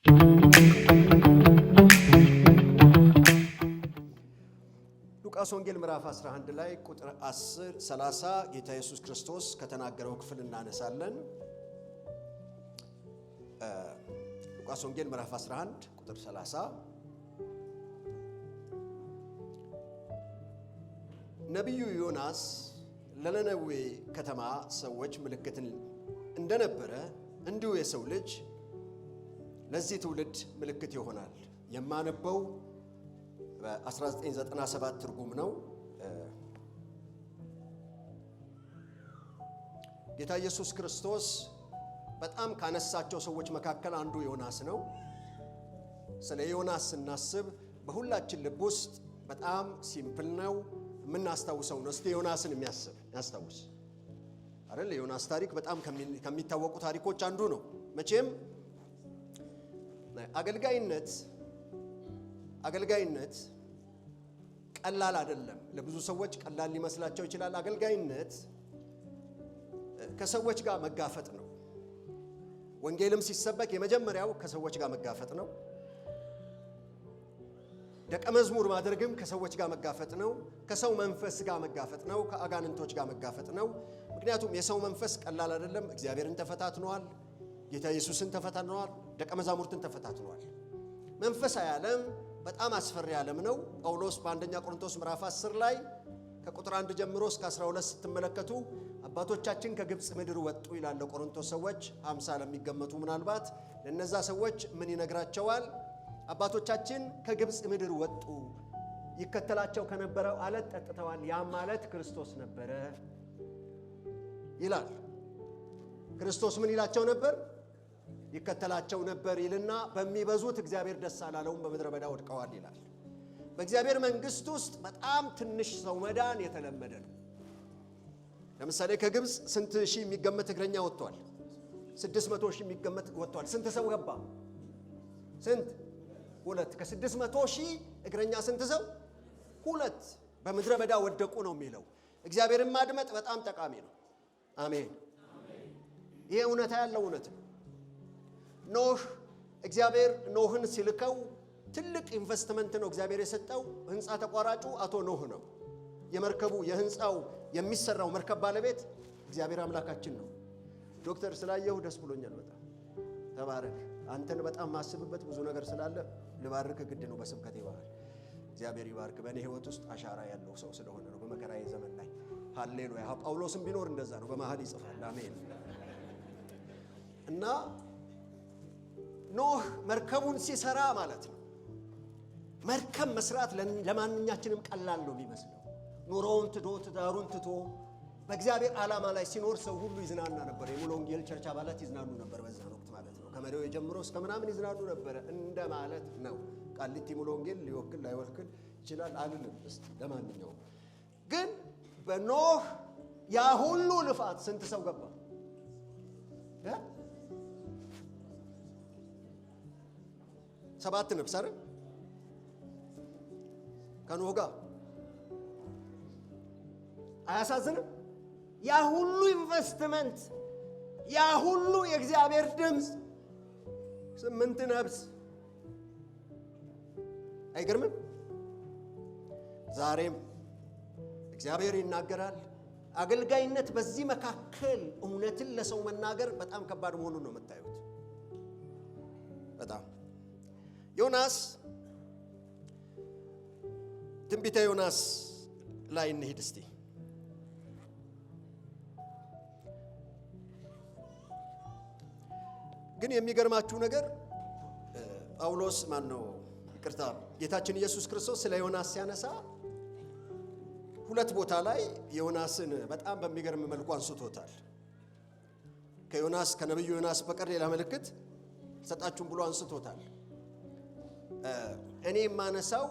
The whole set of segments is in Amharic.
ሉቃስ ወንጌል ምዕራፍ 11 ላይ ቁጥር 10-30 ጌታ ኢየሱስ ክርስቶስ ከተናገረው ክፍል እናነሳለን። ሉቃስ ወንጌል ምዕራፍ 11 ቁጥር 30 ነቢዩ ዮናስ ለነነዌ ከተማ ሰዎች ምልክትን እንደነበረ እንዲሁ የሰው ልጅ ለዚህ ትውልድ ምልክት ይሆናል። የማነበው በ1997 ትርጉም ነው። ጌታ ኢየሱስ ክርስቶስ በጣም ካነሳቸው ሰዎች መካከል አንዱ ዮናስ ነው። ስለ ዮናስ ስናስብ በሁላችን ልብ ውስጥ በጣም ሲምፕል ነው የምናስታውሰው ነው። እስቲ ዮናስን ያስታውስ አይደል? የዮናስ ታሪክ በጣም ከሚታወቁ ታሪኮች አንዱ ነው። መቼም አገልጋይነት ቀላል አይደለም። ለብዙ ሰዎች ቀላል ሊመስላቸው ይችላል። አገልጋይነት ከሰዎች ጋር መጋፈጥ ነው። ወንጌልም ሲሰበክ የመጀመሪያው ከሰዎች ጋር መጋፈጥ ነው። ደቀ መዝሙር ማድረግም ከሰዎች ጋር መጋፈጥ ነው። ከሰው መንፈስ ጋር መጋፈጥ ነው። ከአጋንንቶች ጋር መጋፈጥ ነው። ምክንያቱም የሰው መንፈስ ቀላል አይደለም። እግዚአብሔርን ተፈታትነዋል። ጌታ ኢየሱስን ተፈታትነዋል። ደቀ መዛሙርትን ተፈታትነዋል። መንፈሳዊ ዓለም በጣም አስፈሪ ዓለም ነው። ጳውሎስ በአንደኛ ቆሮንቶስ ምዕራፍ 10 ላይ ከቁጥር 1 ጀምሮ እስከ 12 ስትመለከቱ አባቶቻችን ከግብፅ ምድር ወጡ ይላል። ቆሮንቶስ ሰዎች 50 ለሚገመቱ ምናልባት ለነዛ ሰዎች ምን ይነግራቸዋል? አባቶቻችን ከግብፅ ምድር ወጡ፣ ይከተላቸው ከነበረው አለት ጠጥተዋል፣ ያም ማለት ክርስቶስ ነበረ ይላል። ክርስቶስ ምን ይላቸው ነበር? ይከተላቸው ነበር ይልና በሚበዙት እግዚአብሔር ደስ አላለውም፣ በምድረ በዳ ወድቀዋል ይላል። በእግዚአብሔር መንግስት ውስጥ በጣም ትንሽ ሰው መዳን የተለመደ ነው። ለምሳሌ ከግብፅ ስንት ሺህ የሚገመት እግረኛ ወጥቷል? 600 ሺህ የሚገመት ወጥቷል። ስንት ሰው ገባ? ስንት? 2። ከ600 ሺህ እግረኛ ስንት ሰው? 2 በምድረ በዳ ወደቁ ነው የሚለው። እግዚአብሔርን ማድመጥ በጣም ጠቃሚ ነው። አሜን። ይሄ እውነታ ያለው እውነት ነው። ኖህ እግዚአብሔር ኖህን ሲልከው ትልቅ ኢንቨስትመንት ነው እግዚአብሔር የሰጠው። ህንፃ ተቋራጩ አቶ ኖህ ነው። የመርከቡ የህንፃው የሚሰራው መርከብ ባለቤት እግዚአብሔር አምላካችን ነው። ዶክተር ስላየሁ ደስ ብሎኛል በጣም ተባረክ። አንተን በጣም ማስብበት ብዙ ነገር ስላለ ልባርክ ግድ ነው በስብከቴ ባህል። እግዚአብሔር ይባርክ። በእኔ ህይወት ውስጥ አሻራ ያለው ሰው ስለሆነ ነው በመከራዬ ዘመን ላይ። ሃሌሉያ። ጳውሎስም ቢኖር እንደዛ ነው፣ በመሃል ይጽፋል። አሜን። እና ኖህ መርከቡን ሲሰራ ማለት ነው። መርከብ መስራት ለማንኛችንም ቀላል ነው የሚመስለው። ኑሮውን ትቶ ትዳሩን ትቶ በእግዚአብሔር ዓላማ ላይ ሲኖር ሰው ሁሉ ይዝናና ነበር። የሙሉ ወንጌል ቸርች አባላት ይዝናኑ ነበር በዛ ወቅት ማለት ነው። ከመሪው ጀምሮ እስከ ምናምን ይዝናኑ ነበር እንደ ማለት ነው። ቃሊቲ ሙሉ ወንጌል ሊወክል ላይወክል ይችላል አልልም። እስቲ ለማንኛውም ግን በኖህ ያ ሁሉ ልፋት ስንት ሰው ገባ? 7 ነፍስ አይደል? ከኖህ ጋር አያሳዝንም? ያ ሁሉ ኢንቨስትመንት፣ ያ ሁሉ የእግዚአብሔር ድምፅ፣ 8 ነፍስ አይገርምም? ዛሬም እግዚአብሔር ይናገራል። አገልጋይነት በዚህ መካከል እውነትን ለሰው መናገር በጣም ከባድ መሆኑን ነው የምታዩት። በጣም ዮናስ ትንቢተ ዮናስ ላይ እንሂድ እስቲ። ግን የሚገርማችሁ ነገር ጳውሎስ ጌታችን ኢየሱስ ክርስቶስ ስለ ዮናስ ሲያነሳ 2 ቦታ ላይ ዮናስን በጣም በሚገርም መልኩ አንስቶታል። ከነብዩ ዮናስ በቀር ሌላ ምልክት ሰጣችሁም ብሎ አንስቶታል። እኔ የማነሳው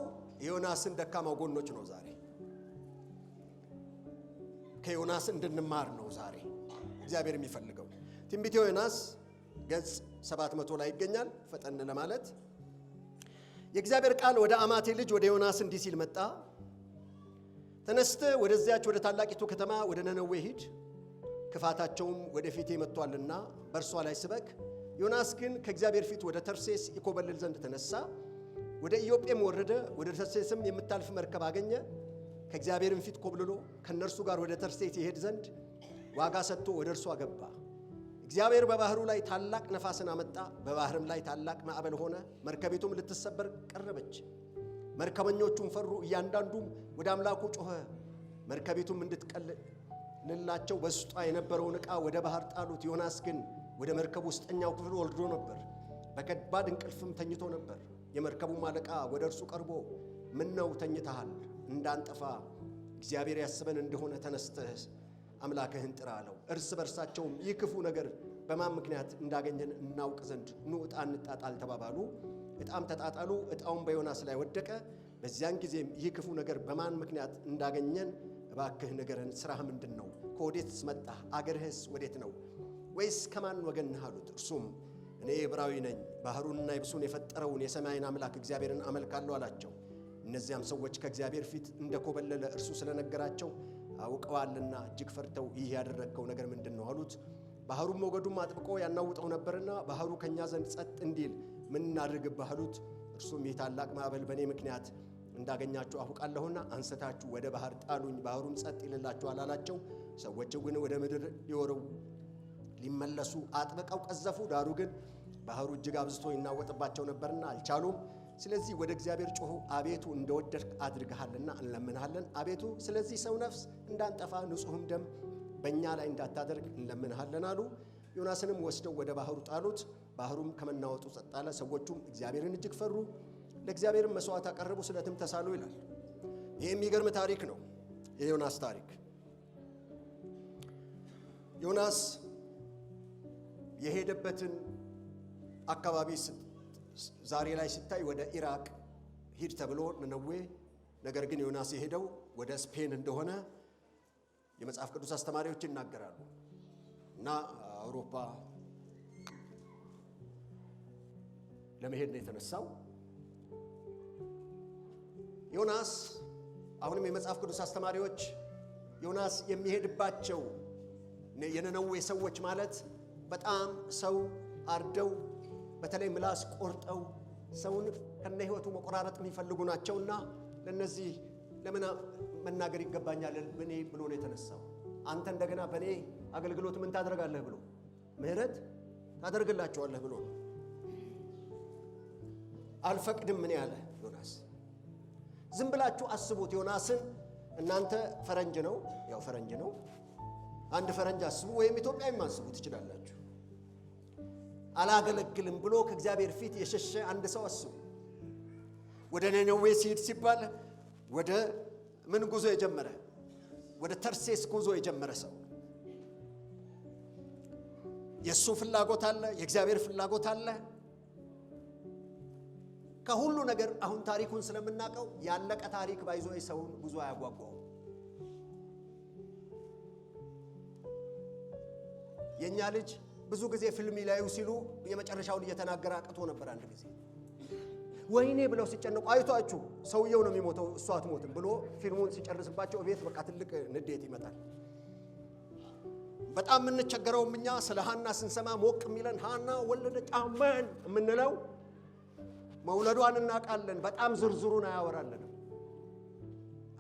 የዮናስን ደካማ ጎኖች ነው። ዛሬ ከዮናስ እንድንማር ነው ዛሬ እግዚአብሔር የሚፈልገው። ትንቢተ ዮናስ ገጽ 700 ላይ ይገኛል። ፈጠን ለማለት የእግዚአብሔር ቃል ወደ አማቴ ልጅ ወደ ዮናስ እንዲህ ሲል መጣ። ተነስተህ ወደዚያች ወደ ታላቂቱ ከተማ ወደ ነነዌ ሂድ፣ ክፋታቸውም ወደፊቴ መጥቷልና በእርሷ ላይ ስበክ፣ ዮናስ ግን ከእግዚአብሔር ፊት ወደ ተርሴስ ይኮበልል ዘንድ ተነሳ። ወደ ኢዮጴም ወረደ። ወደ ተርሴስም የምታልፍ መርከብ አገኘ። ከእግዚአብሔርም ፊት ኮብልሎ ከነርሱ ጋር ወደ ተርሴስ ይሄድ ዘንድ ዋጋ ሰጥቶ ወደ እርሱ አገባ። እግዚአብሔር በባህሩ ላይ ታላቅ ነፋስን አመጣ። በባህርም ላይ ታላቅ ማዕበል ሆነ። መርከቢቱም ልትሰበር ቀረበች። መርከበኞቹም ፈሩ። እያንዳንዱም ወደ አምላኩ ጮኸ። መርከቢቱም እንድትቀልላቸው በውስጧ የነበረውን ዕቃ ወደ ባህር ጣሉት። ዮናስ ግን ወደ መርከቡ ውስጠኛው ክፍል ወርዶ ነበር፣ በከባድ እንቅልፍም ተኝቶ ነበር። የመርከቡም አለቃ ወደ እርሱ ቀርቦ ምነው ተኝተሃል? እንዳንጠፋ እግዚአብሔር ያስበን እንደሆነ ተነስተህ አምላክህን ጥራ አለው። እርስ በርሳቸውም ይህ ክፉ ነገር በማን ምክንያት እንዳገኘን እናውቅ ዘንድ ኑ ዕጣ እንጣጣል ተባባሉ። ዕጣም ተጣጣሉ። ዕጣውም በዮናስ ላይ ወደቀ። በዚያን ጊዜም ይህ ክፉ ነገር በማን ምክንያት እንዳገኘን እባክህ ንገረን። ሥራህ ምንድን ነው? ከወዴትስ መጣህ? አገርህስ ወዴት ነው? ወይስ ከማን ወገን ነህ አሉት። እርሱም እኔ ዕብራዊ ነኝ፣ ባህሩንና የብሱን የፈጠረውን የሰማይን አምላክ እግዚአብሔርን አመልካለሁ አላቸው። እነዚያም ሰዎች ከእግዚአብሔር ፊት እንደኮበለለ እርሱ ስለነገራቸው አውቀዋልና እጅግ ፈርተው ይህ ያደረግከው ነገር ምንድን ነው አሉት። ባህሩም ሞገዱም አጥብቆ ያናውጠው ነበርና ባህሩ ከእኛ ዘንድ ጸጥ እንዲል ምን እናድርግብህ አሉት። እርሱም ይህ ታላቅ ማዕበል በእኔ ምክንያት እንዳገኛችሁ አውቃለሁና አንስታችሁ ወደ ባህር ጣሉኝ፣ ባህሩም ጸጥ ይልላችኋል አላቸው። ሰዎች ግን ወደ ምድር ሊመለሱ አጥብቀው ቀዘፉ። ዳሩ ግን ባህሩ እጅግ አብዝቶ ይናወጥባቸው ነበርና አልቻሉም። ስለዚህ ወደ እግዚአብሔር ጮኹ። አቤቱ እንደወደድክ አድርገሃልና እንለምንሃለን። አቤቱ ስለዚህ ሰው ነፍስ እንዳንጠፋ ንጹሕም ደም በእኛ ላይ እንዳታደርግ እንለምንሃለን አሉ። ዮናስንም ወስደው ወደ ባህሩ ጣሉት። ባህሩም ከመናወጡ ጸጥ አለ። ሰዎቹም እግዚአብሔርን እጅግ ፈሩ፣ ለእግዚአብሔርም መስዋዕት አቀረቡ፣ ስለትም ተሳሉ ይላል። ይህ የሚገርም ታሪክ ነው፣ የዮናስ ታሪክ። ዮናስ የሄደበትን አካባቢ ዛሬ ላይ ሲታይ ወደ ኢራቅ ሂድ ተብሎ ነነዌ፣ ነገር ግን ዮናስ የሄደው ወደ ስፔን እንደሆነ የመጽሐፍ ቅዱስ አስተማሪዎች ይናገራሉ። እና አውሮፓ ለመሄድ ነው የተነሳው ዮናስ። አሁንም የመጽሐፍ ቅዱስ አስተማሪዎች ዮናስ የሚሄድባቸው የነነዌ ሰዎች ማለት በጣም ሰው አርደው በተለይ ምላስ ቆርጠው ሰውን ከነ ሕይወቱ መቆራረጥ የሚፈልጉ ናቸውና ለነዚህ ለምን መናገር ይገባኛል በኔ ብሎ ነው የተነሳው። አንተ እንደገና በኔ አገልግሎት ምን ታደርጋለህ ብሎ ምህረት ታደርግላቸዋለህ ብሎ አልፈቅድም ምን ያለ ዮናስ። ዝም ብላችሁ አስቡት ዮናስን። እናንተ ፈረንጅ ነው፣ ያው ፈረንጅ ነው፣ አንድ ፈረንጅ አስቡ፣ ወይም ኢትዮጵያዊም አስቡ ትችላላችሁ። አላገለግልም ብሎ ከእግዚአብሔር ፊት የሸሸ አንድ ሰው አስቡ። ወደ ነነዌ ሲሄድ ሲባል ወደ ምን ጉዞ የጀመረ? ወደ ተርሴስ ጉዞ የጀመረ ሰው። የእሱ ፍላጎት አለ፣ የእግዚአብሔር ፍላጎት አለ። ከሁሉ ነገር አሁን ታሪኩን ስለምናውቀው ያለቀ ታሪክ ባይዞ ሰውን ጉዞ አያጓጓው። የኛ ልጅ ብዙ ጊዜ ፊልም ይላዩ ሲሉ የመጨረሻውን እየተናገረ አቅቶ ነበር። አንድ ጊዜ ወይኔ ብለው ሲጨነቁ አይቷችሁ ሰውየው ነው የሚሞተው እሷ አትሞትም ብሎ ፊልሙን ሲጨርስባቸው ቤት በቃ ትልቅ ንዴት ይመጣል። በጣም የምንቸገረው እኛ ስለ ሐና ስንሰማ ሞቅ የሚለን ሐና ወለደች አሜን የምንለው መውለዷን እናውቃለን። በጣም ዝርዝሩን አያወራልንም።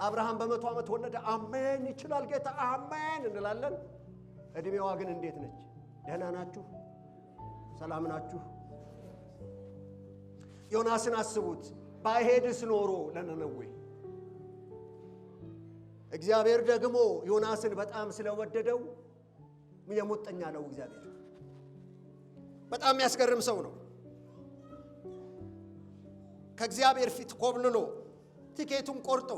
አብርሃም በ100 ዓመት ወለደ አሜን ይችላል ጌታ አሜን እንላለን። እድሜዋ ግን እንዴት ነች? ደህና ናችሁ? ሰላም ናችሁ? ዮናስን አስቡት። ባይሄድስ ኖሮ ለነነዌ እግዚአብሔር ደግሞ ዮናስን በጣም ስለወደደው የሙጥኛ ነው። እግዚአብሔር በጣም የሚያስገርም ሰው ነው። ከእግዚአብሔር ፊት ኮብልሎ ቲኬቱን ቆርጦ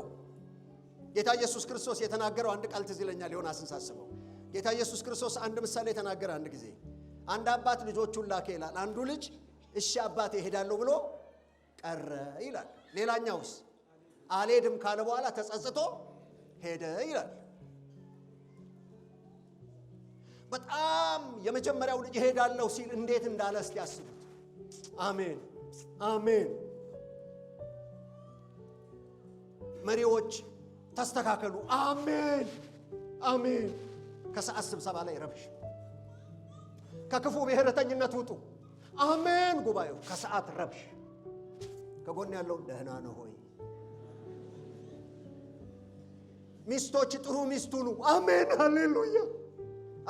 ጌታ ኢየሱስ ክርስቶስ የተናገረው አንድ ቃል ትዝ ይለኛል። ዮናስን ሳስበው ጌታ ኢየሱስ ክርስቶስ አንድ ምሳሌ ተናገረ። አንድ ጊዜ አንድ አባት ልጆቹን ላከ ይላል። አንዱ ልጅ እሺ አባቴ እሄዳለሁ ብሎ ቀረ ይላል። ሌላኛውስ አልሄድም ካለ በኋላ ተጸጽቶ ሄደ ይላል። በጣም የመጀመሪያው ልጅ እሄዳለሁ ሲል እንዴት እንዳለ እስቲ አስቡት። አሜን አሜን። መሪዎች ተስተካከሉ። አሜን አሜን። ከሰዓት ስብሰባ ላይ ረብሽ፣ ከክፉ ብሔረተኝነት ውጡ፣ አሜን። ጉባኤው ከሰዓት ረብሽ። ከጎን ያለው ደህና ነው ሆይ? ሚስቶች ጥሩ ሚስቱ ነው። አሜን ሃሌሉያ።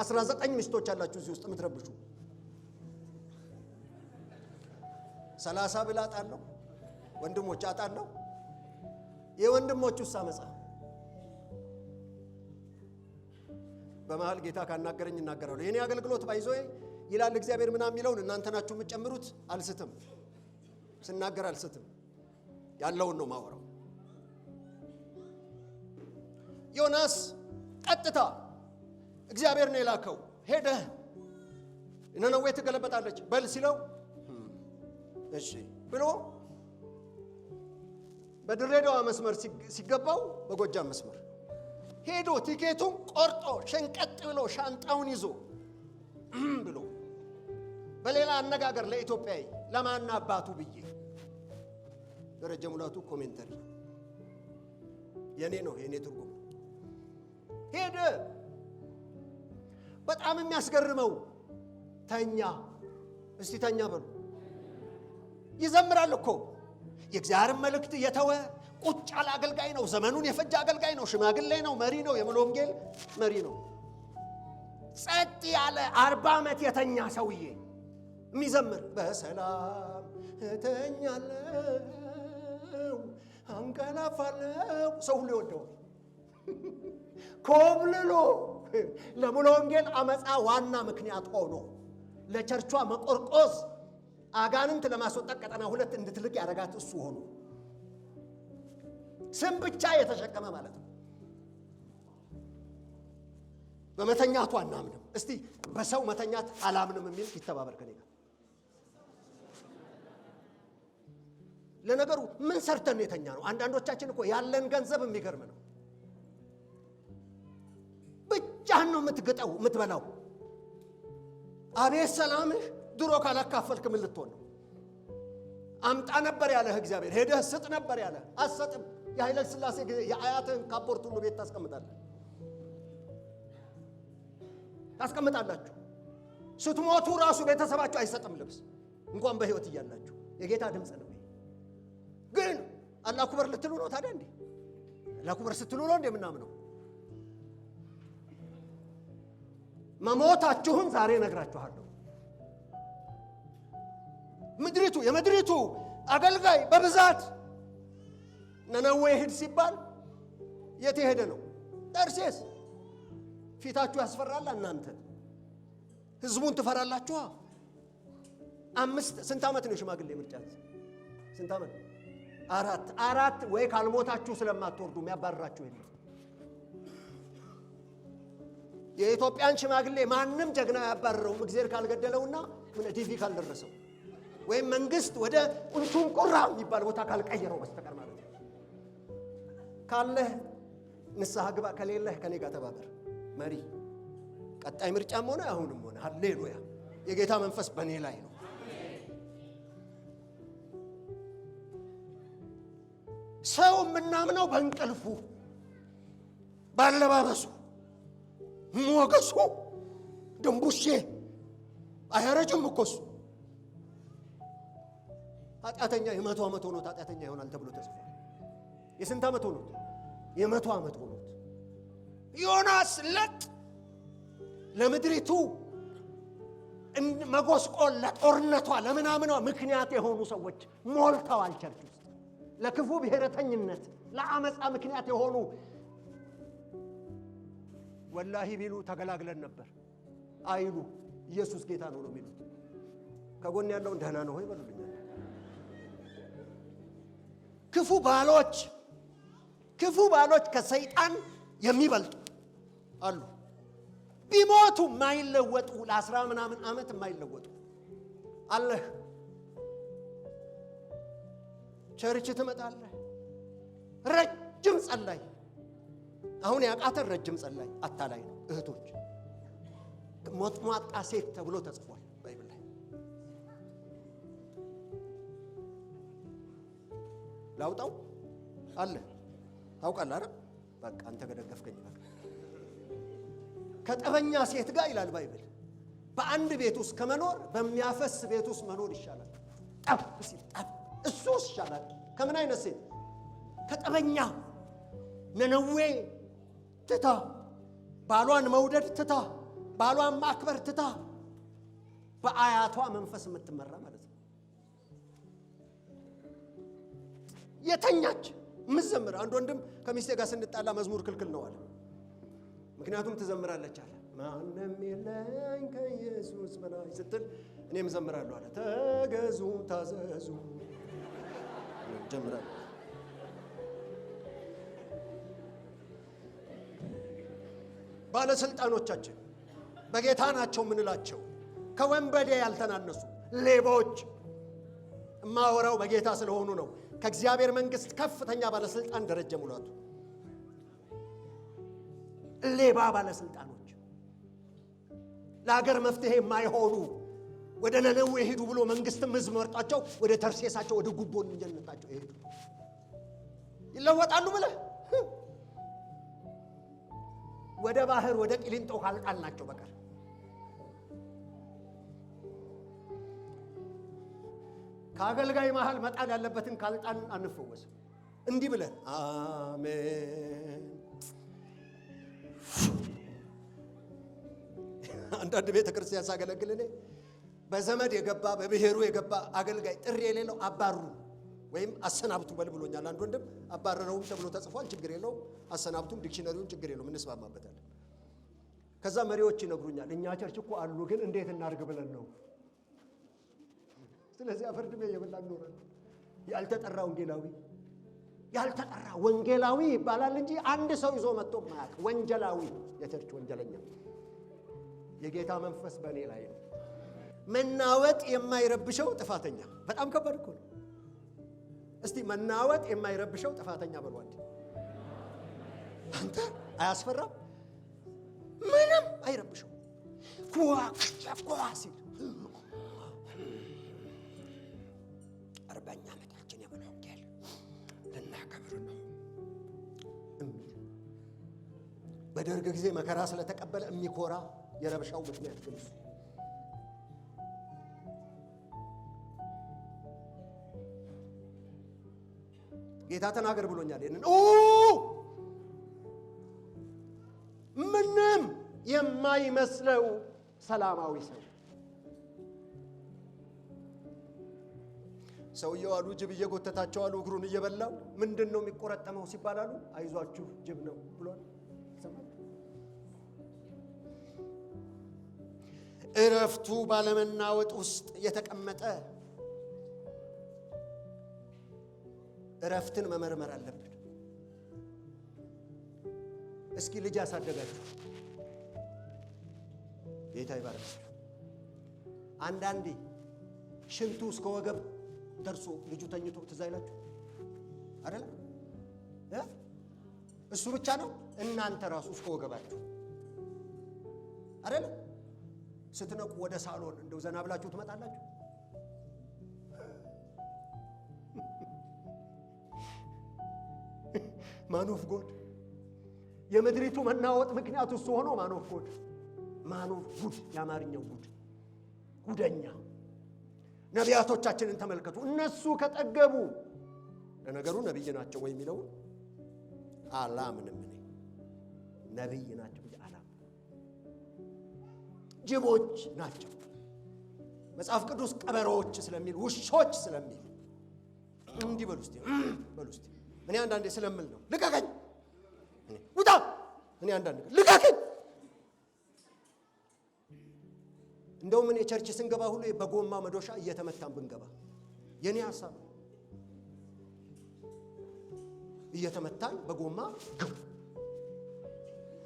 19 ሚስቶች አላችሁ እዚህ ውስጥ የምትረብሹ። 30 ብላ አጣለሁ ወንድሞች አጣለሁ። የወንድሞቹ አመጻ በመሃል ጌታ ካናገረኝ እናገራለሁ። የኔ አገልግሎት ባይዞይ ይላል እግዚአብሔር ምናምን የሚለውን እናንተ ናችሁ የምትጨምሩት። አልስትም፣ ስናገር አልስትም፣ ያለውን ነው ማወራው። ዮናስ ቀጥታ እግዚአብሔር ነው የላከው። ሄደ ነነዌ ትገለበጣለች በል ሲለው እሺ ብሎ በድሬዳዋ መስመር ሲገባው በጎጃም መስመር ሄዶ ቲኬቱን ቆርጦ ሸንቀጥ ብሎ ሻንጣውን ይዞ ብሎ በሌላ አነጋገር ለኢትዮጵያዊ ለማና አባቱ ብዬ ደረጀ ሙላቱ ኮሜንተሪ የኔ ነው የኔ ትርጉም ሄደ። በጣም የሚያስገርመው ተኛ። እስቲ ተኛ በሉ። ይዘምራል እኮ የእግዚአብሔር መልእክት የተወ ቁጭ ያለ አገልጋይ ነው። ዘመኑን የፈጀ አገልጋይ ነው። ሽማግሌ ነው። መሪ ነው። የሙሉ ወንጌል መሪ ነው። ጸጥ ያለ 40 ዓመት የተኛ ሰውዬ የሚዘምር በሰላም እተኛለሁ አንቀላፋለሁ። ሰው ሁሉ ይወደዋል። ኮብልሎ ለሙሉ ወንጌል አመፃ ዋና ምክንያት ሆኖ ለቸርቿ መቆርቆዝ አጋንንት ለማስወጣት ቀጠና 2 እንድትልቅ ያደረጋት እሱ ሆኖ ስም ብቻ የተሸከመ ማለት ነው። በመተኛቱ አናምንም። እስቲ በሰው መተኛት አላምንም የሚል ይተባበር ከኔ ጋር። ለነገሩ ምን ሰርተን የተኛ ነው? አንዳንዶቻችን እኮ ያለን ገንዘብ የሚገርም ነው። ብቻህን ነው የምትግጠው የምትበላው። አቤት ሰላምህ! ድሮ ካላካፈልክ ምን ልትሆን ነው? አምጣ ነበር ያለህ እግዚአብሔር። ሄደህ ስጥ ነበር ያለህ። አትሰጥም። የኃይለ ሥላሴ የአያትህን ካፖርት ሁሉ ቤት ታስቀምጣላችሁ። ስትሞቱ ራሱ ቤተሰባችሁ አይሰጥም ልብስ፣ እንኳን በህይወት እያላችሁ። የጌታ ድምፅ ነው። ግን አላሁ አክበር ልትሉ ነው ታዲያ እንዴ? አላሁ አክበር ስትሉ ነው እንዴ ምናምነው? መሞታችሁን ዛሬ ነግራችኋለሁ። የምድሪቱ አገልጋይ በብዛት ነነዌ ሂድ ሲባል የት ሄደ ነው? ጠርሴስ። ፊታችሁ ያስፈራል። እናንተ ህዝቡን ትፈራላችሁ። 5 ስንት ዓመት ነው ሽማግሌ ምርጫ? ስንት ዓመት? 4 ወይ ካልሞታችሁ ስለማትወርዱ የሚያባርራችሁ የለም። የኢትዮጵያን ሽማግሌ ማንም ጀግና ያባረረው እግዚአብሔር ካልገደለውና ምን ዲቪ ካልደረሰው ወይም መንግስት ወደ ቁንቱን ቁራ የሚባል ቦታ ካልቀየረው በስተቀር ማለት ነው። ካለህ ንስሐ ግባ፣ ከሌለህ ከኔ ጋር ተባበር። መሪ ቀጣይ ምርጫም ሆነ አሁንም ሆነ ሃሌሉያ የጌታ መንፈስ በእኔ ላይ ነው። ሰው የምናምነው በእንቅልፉ ባለባበሱ ሞገሱ ድንቡሼ አያረጅም እኮ እሱ። ኃጢአተኛ የ100 ዓመት ሆኖት ኃጢአተኛ ይሆናል ተብሎ ተጽፏል። የስንት ዓመት ሆኖት? የ100 ዓመት ሆኖት። ዮናስ ለጥ ለምድሪቱ መጎስቆል ለጦርነቷ ለምናምኗ ምክንያት የሆኑ ሰዎች ሞልተዋል ቸርች ውስጥ። ለክፉ ብሔረተኝነት ለአመፃ ምክንያት የሆኑ ወላሂ ቢሉ ተገላግለን ነበር አይሉ። ኢየሱስ ጌታ ነው የሚሉት። ከጎን ያለውን ደህና ነው ሆይ በሉልኝ። ክፉ ባሎች ከሰይጣን የሚበልጡ አሉ። ቢሞቱ የማይለወጡ ለ10 ምናምን ዓመት የማይለወጡ አለህ። ቸርች ትመጣለህ። ረጅም ጸላይ። አሁን ያቃተን ረጅም ጸላይ አታላይ ነው እህቶች። ሞጥሟጣ ሴት ተብሎ ተጽፏል ባይብል ላይ። ላውጣው አለ ታውቃለህ አይደል? በቃ አንተ ገደገፍከኝ። በቃ ከጠበኛ ሴት ጋር ይላል ባይብል በአንድ ቤት ውስጥ ከመኖር በሚያፈስ ቤት ውስጥ መኖር ይሻላል። ጠብ ሲል ጠብ እሱ ይሻላል። ከምን አይነት ሴት? ከጠበኛ ነነዌ ትታ ባሏን መውደድ ትታ ባሏን ማክበር ትታ በአያቷ መንፈስ የምትመራ ማለት ነው። የተኛች ምዘምር። አንድ ወንድም ከሚስቴ ጋር ስንጣላ መዝሙር ክልክል ነው አለ። ምክንያቱም ትዘምራለች አለ። ማንም የለኝ ከኢየሱስ በላይ ስትል እኔም ዘምራለሁ አለ። ተገዙ ታዘዙ ጀምራለሁ። ባለስልጣኖቻችን በጌታ ናቸው ምንላቸው ከወንበዴ ያልተናነሱ ሌቦች፣ እማወራው በጌታ ስለሆኑ ነው። ከእግዚአብሔር መንግስት ከፍተኛ ባለስልጣን ደረጀ ሙላቱ ሌባ ባለስልጣኖች፣ ለሀገር መፍትሄ የማይሆኑ ወደ ነነዌ ሄዱ ብሎ መንግስትም ህዝብ መርጧቸው ወደ ተርሴሳቸው ወደ ጉቦን እንጀነታቸው ይሄዱ ይለወጣሉ ብለህ ወደ ባህር ወደ ቂሊንጦ ካልጣልናቸው በቀር ከአገልጋይ መሃል መጣል ያለበትን ካልጣን አንፈወስም። እንዲህ ብለን አሜን። አንዳንድ ቤተ ክርስቲያን ሳገለግል እኔ በዘመድ የገባ በብሔሩ የገባ አገልጋይ ጥሪ የሌለው አባሩ ወይም አሰናብቱ በል ብሎኛል። አንድ ወንድም አባረረውም ተብሎ ተጽፏል። ችግር የለውም። አሰናብቱም ዲክሽነሪውን ችግር የለውም፣ እንስማማበታለን። ከዛ መሪዎች ይነግሩኛል፣ እኛ ቸርች እኮ አሉ፣ ግን እንዴት እናድርግ ብለን ነው። ስለዚህ አፈርድሜ የበላን ኖረን ያልተጠራ ወንጌላዊ ይባላል እንጂ አንድ ሰው ይዞ መጥቶ ማያውቅ ወንጀላዊ፣ የቸርች ወንጀለኛ። የጌታ መንፈስ በእኔ ላይ ነው። መናወጥ የማይረብሸው ጥፋተኛ። በጣም ከባድ እኮ ነው። እስቲ መናወጥ የማይረብሸው ጥፋተኛ በሏል። አንተ አያስፈራም? ምንም አይረብሸው። ኩዋ ሲል 40 ዓመታችን የምን ወንጌል ልናከብር ነው እሚል በደርግ ጊዜ መከራ ስለተቀበለ የሚኮራ የረብሻው ምክንያት ግን እሱ ጌታ ተናገር ብሎኛል። ይሄንን ምንም የማይመስለው ሰላማዊ ሰውየው አሉ ጅብ እየጎተታቸው አሉ እግሩን እየበላው ምንድን ነው የሚቆረጠመው ሲባላሉ አይዟችሁ ጅብ ነው ብሏል። እረፍቱ ባለመናወጥ ውስጥ የተቀመጠ እረፍትን መመርመር አለብን። እስኪ ልጅ ያሳደጋችሁ ጌታ ይባርካችሁ። አንዳንዴ ሽንቱ እስከ ወገብ ደርሶ ልጁ ተኝቶ ትዝ አይላችሁ አይደል? እሱ ብቻ ነው እናንተ ራሱ እስከ ወገባችሁ አይደል? ስትነቁ ወደ ሳሎን እንደው ዘና ብላችሁ ትመጣላችሁ። ማኖፍ ጎድ የምድሪቱ መናወጥ ምክንያቱ እሱ ሆኖ ማኖፍ ጎድ ማኖፍ ጉድ የአማርኛው ጉደኛ ነቢያቶቻችንን ተመልከቱ። እነሱ ከጠገቡ ለነገሩ ነብይ ናቸው ወይ የሚለው አላምንም። እኔ ነብይ ናቸው አላም ጅቦች ናቸው መጽሐፍ ቅዱስ ቀበሮች ስለሚል ውሾች ስለሚል እንዲህ በሉ እስቲ እኔ አንዳንዴ ስለምል ነው ልቀቀኝ ውጣ እኔ አንዳንዴ ልቀቀኝ። እንደውም እኔ ቸርች ስንገባ ሁሉ በጎማ መዶሻ እየተመታን ብንገባ የኔ ሐሳብ እየተመታን በጎማ ግቡ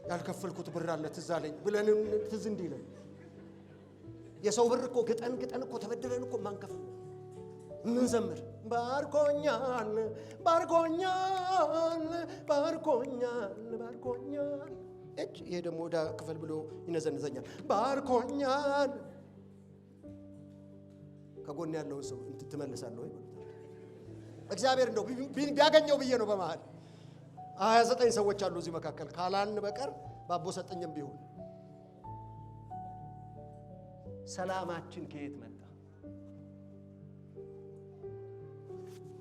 ያልከፈልኩት ብር አለ ትዝ አለኝ ብለን ትዝ እንዲለን የሰው ብር እኮ ግጠን እኮ ተበድረን እኮ ማንከፍል ምን ዘምር ባርኮኛል እጭ ይሄ ደግሞ ወዳ ክፍል ብሎ ይነዘንዘኛል። ባርኮኛል ከጎን ያለውን ሰው ትመልሳለህ ወይ? እግዚአብሔር እንደው ቢያገኘው ብዬ ነው። በመሃል 29 ሰዎች አሉ እዚህ መካከል ካላን በቀር ባቦ ሰጠኝም ቢሆን ሰላማችን ከየት መጣ?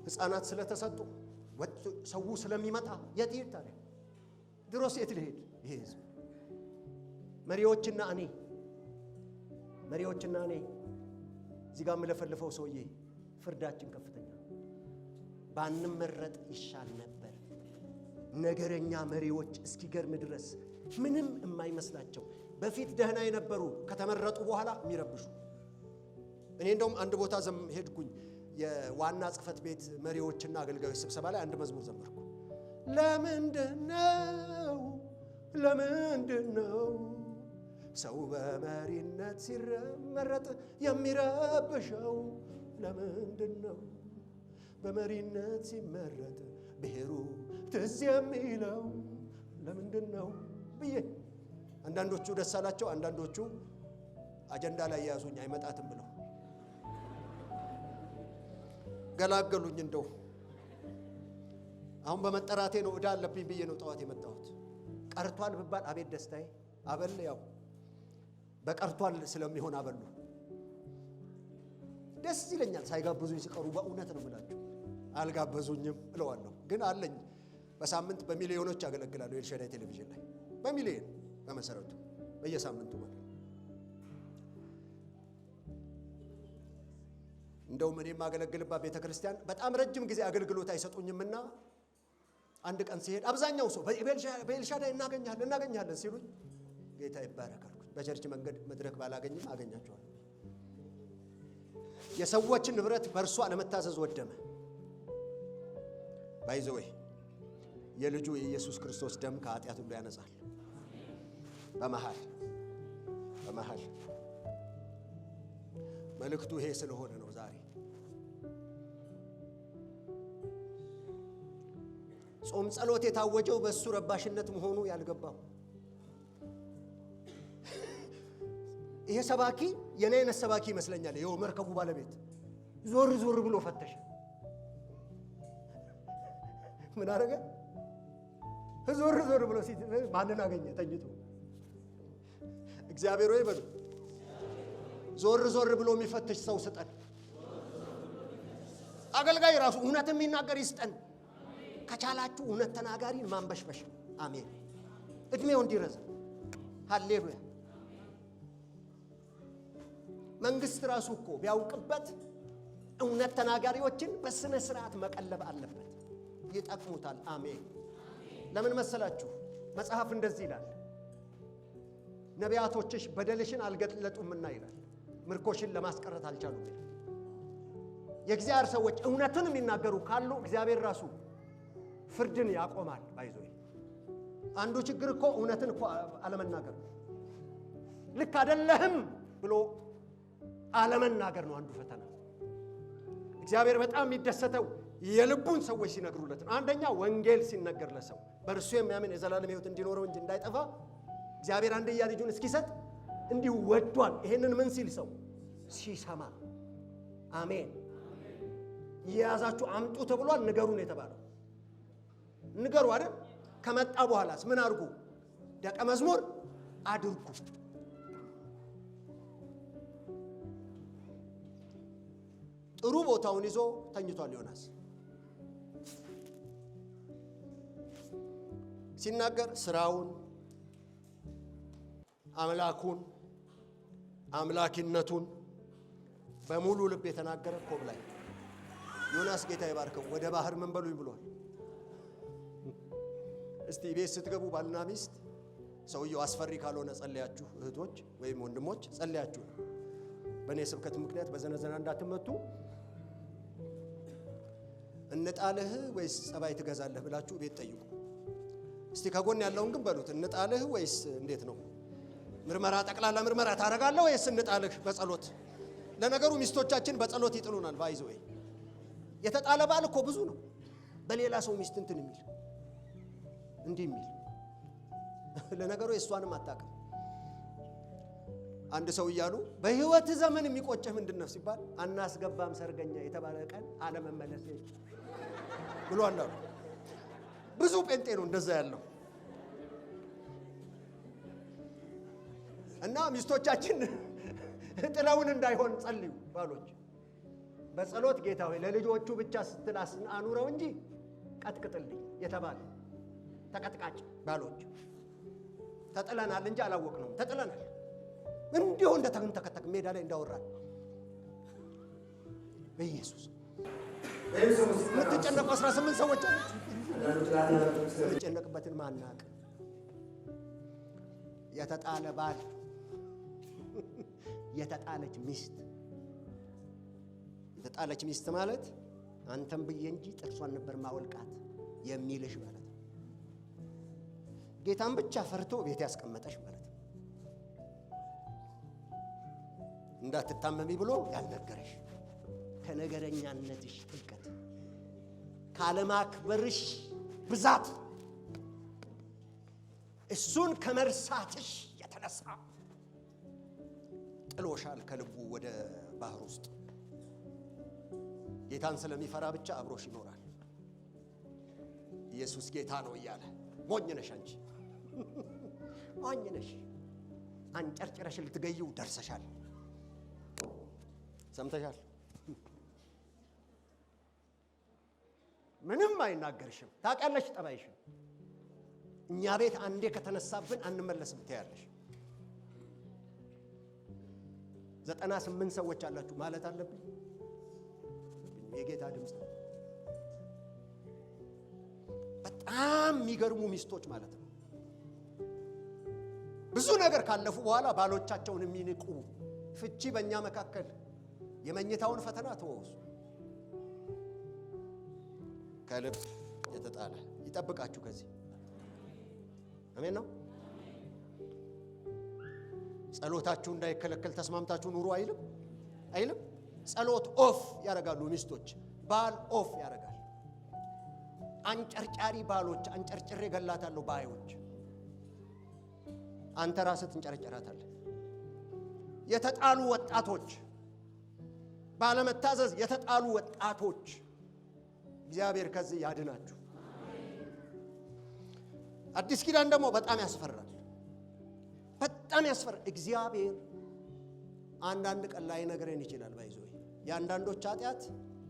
ሕፃናት ስለተሰጡ ሰው ስለሚመጣ የት ይሄድ ታዲያ? ድሮስ የት ልሄድ? ይሄ ህዝብ መሪዎችና እኔ እዚህ ጋር የምለፈልፈው ሰውዬ ፍርዳችን ከፍተኛ ባንመረጥ ይሻል ነበር። ነገረኛ መሪዎች እስኪገርም ድረስ ምንም የማይመስላቸው በፊት ደህና የነበሩ ከተመረጡ በኋላ የሚረብሹ። እኔ እንደውም አንድ ቦታ ሄድኩኝ። የዋና ጽሕፈት ቤት መሪዎችና አገልጋዮች ስብሰባ ላይ አንድ መዝሙር ዘመርኩ። ለምንድነው ሰው በመሪነት ሲመረጥ የሚረብሸው? ለምንድነው በመሪነት ሲመረጥ ብሔሩ ትዝ የሚለው? ለምንድነው ብዬ አንዳንዶቹ ደስ አላቸው፣ አንዳንዶቹ አጀንዳ ላይ ያዙኝ አይመጣትም ብለው ገላገሉኝ። እንደው አሁን በመጠራቴ ነው ዕዳ አለብኝ ብዬ ነው ጠዋት የመጣሁት። ቀርቷል ብባል አቤት ደስታዬ። አበል ያው በቀርቷል ስለሚሆን አበሉ ደስ ይለኛል። ሳይጋብዙኝ ሲቀሩ በእውነት ነው የምላችሁ። አልጋበዙኝም እለዋለሁ፣ ግን አለኝ። በሳምንት በሚሊዮኖች ያገለግላለሁ ኤልሻዳይ ቴሌቪዥን ላይ በሚሊዮን በመሰረቱ በየሳምንቱ ማለት ነው። እንደውም እኔ የማገለግልባት ቤተክርስቲያን በጣም ረጅም ጊዜ አገልግሎት አይሰጡኝምና አንድ ቀን ሲሄድ አብዛኛው ሰው በኤልሻዳይ እናገኛለን ሲሉኝ ጌታ ይባረክ አልኩኝ። በቸርች መንገድ መድረክ ባላገኝም አገኛቸዋለሁ። የሰዎችን ንብረት በእርሱ አለመታዘዝ ወደመ። ባይዘወይ የልጁ የኢየሱስ ክርስቶስ ደም ከኃጢአት ሁሉ ያነጻል። በመሃል መልእክቱ ይሄ ስለሆነ ነው ዛሬ ጾም ጸሎት የታወጀው በእሱ ረባሽነት መሆኑ ያልገባው ይሄ ሰባኪ የኔ አይነት ሰባኪ ይመስለኛል። ይኸው መርከቡ ባለቤት ዞር ብሎ ፈተሸ። ምን አደረገ? ዞር ብሎ ሲት ማንን አገኘ? ተኝቶ። እግዚአብሔር ወይ በሉ ዞር ብሎ የሚፈትሽ ሰው ስጠን። አገልጋይ ራሱ እውነት የሚናገር ይስጠን። ከቻላችሁ እውነት ተናጋሪን ማንበሽበሽ። አሜን። እድሜው እንዲረዝም ሃሌሉያ። መንግስት ራሱ እኮ ቢያውቅበት እውነት ተናጋሪዎችን በስነ ስርዓት መቀለብ አለበት። ይጠቅሙታል። አሜን። ለምን መሰላችሁ? መጽሐፍ እንደዚህ ይላል፣ ነቢያቶችሽ በደልሽን አልገለጡምና ይላል፣ ምርኮሽን ለማስቀረት አልቻሉም ይላል። የእግዚአብሔር ሰዎች እውነትን የሚናገሩ ካሉ እግዚአብሔር ራሱ ፍርድን ያቆማል። ባይዞይ አንዱ ችግር እኮ እውነትን እኮ አለመናገር ነው። ልክ አይደለህም ብሎ አለመናገር ነው አንዱ ፈተና። እግዚአብሔር በጣም የሚደሰተው የልቡን ሰዎች ሲነግሩለት ነው። አንደኛ ወንጌል ሲነገር ለሰው በእርሱ የሚያምን የዘላለም ሕይወት እንዲኖረው እንጂ እንዳይጠፋ እግዚአብሔር አንድያ ልጁን እስኪሰጥ እንዲሁ ወዷል። ይሄንን ምን ሲል ሰው ሲሰማ። አሜን። የያዛችሁ አምጡ ተብሏል። ንገሩ ነው የተባለው። ንገሩ አይደል? ከመጣ በኋላስ ምን አድርጉ? ደቀ መዝሙር አድርጉ። ጥሩ ቦታውን ይዞ ተኝቷል ዮናስ። ሲናገር ስራውን፣ አምላኩን፣ አምላኪነቱን በሙሉ ልብ የተናገረ ኮብ ላይ ዮናስ ጌታ ይባርከው ወደ ባህር ምን በሉኝ ብሏል። እስቲ ቤት ስትገቡ ባልና ሚስት ሰውየው አስፈሪ ካልሆነ ጸልያችሁ፣ እህቶች ወይም ወንድሞች ጸልያችሁ በእኔ ስብከት ምክንያት በዘነዘና እንዳትመቱ እንጣልህ ወይስ ጸባይ ትገዛለህ ብላችሁ ቤት ጠይቁ። እስቲ ከጎን ያለውን ግን በሉት፣ እንጣልህ ወይስ እንዴት ነው? ምርመራ፣ ጠቅላላ ምርመራ ታረጋለህ ወይስ እንጣልህ በጸሎት? ለነገሩ ሚስቶቻችን በጸሎት ይጥሉናል። ባይዘ ወይ የተጣለ ባል እኮ ብዙ ነው። በሌላ ሰው ሚስት እንትን የሚል እንዲህ የሚል ለነገሩ የእሷንም አታውቅም። አንድ ሰው እያሉ በህይወት ዘመን የሚቆጨህ ምንድነው ሲባል አናስገባም ሰርገኛ የተባለ ቀን አለመመለስ ብሎ አላሉ። ብዙ ጴንጤ ነው እንደዛ ያለው። እና ሚስቶቻችን ጥለውን እንዳይሆን ጸልዩ ባሎች። በጸሎት ጌታ ሆይ ለልጆቹ ብቻ ስትል አኑረው እንጂ ቀጥቅጥልኝ የተባለ ተቀጥቃጭ ባሎች ተጥለናል እንጂ አላወቅነውም። ተጥለናል እንዲሁ እንደተንተከተክ ሜዳ ላይ እንዳወራን በኢየሱስ የምትጨነቁ 18 ሰዎች የምትጨነቅበትን ማናቅ የተጣለ ባል የተጣለች ሚስት የተጣለች ሚስት ማለት አንተም ብዬ እንጂ ጥርሷን ነበር ማወልቃት የሚልሽ ማለት ነው። ጌታን ብቻ ፈርቶ ቤት ያስቀመጠሽ ማለት ነው። እንዳትታመሚ ብሎ ያልነገረሽ ከነገረኛነትሽ ጥልቀት ካለማክበርሽ ብዛት እሱን ከመርሳትሽ የተነሳ ጥሎሻል ከልቡ ወደ ባህር ውስጥ። ጌታን ስለሚፈራ ብቻ አብሮሽ ይኖራል። ኢየሱስ ጌታ ነው እያለ ሞኝ ነሽ አንቺ ሞኝ ነሽ። አንጨርጭረሽ ልትገይው ደርሰሻል። ሰምተሻል? ምንም አይናገርሽም። ታውቂያለሽ ጠባይሽም። እኛ ቤት አንዴ ከተነሳብን አንመለስም ትያለሽ። 98 ሰዎች አላችሁ ማለት አለብኝ። የጌታ ድምፅ ነው። በጣም የሚገርሙ ሚስቶች ማለት ነው። ብዙ ነገር ካለፉ በኋላ ባሎቻቸውን የሚንቁ ፍቺ በእኛ መካከል የመኝታውን ፈተና ተወውሱ። ከልብ የተጣለ ይጠብቃችሁ ከዚህ አሜን ነው። ጸሎታችሁ እንዳይከለከል ተስማምታችሁ ኑሩ አይልም አይልም። ጸሎት ኦፍ ያደርጋሉ ሚስቶች፣ ባል ኦፍ ያደርጋል። አንጨርጫሪ ባሎች አንጨርጭሬ ገላታለሁ ባዮች፣ አንተ ራስህ ትንጨርጨራታለህ። የተጣሉ ወጣቶች፣ ባለመታዘዝ የተጣሉ ወጣቶች እግዚአብሔር ከዚህ ያድናችሁ። አዲስ ኪዳን ደግሞ በጣም ያስፈራል። በጣም ያስፈራል። እግዚአብሔር አንዳንድ ቀን ላይ ነገረን ይችላል። ባይዞ የአንዳንዶች ኃጢአት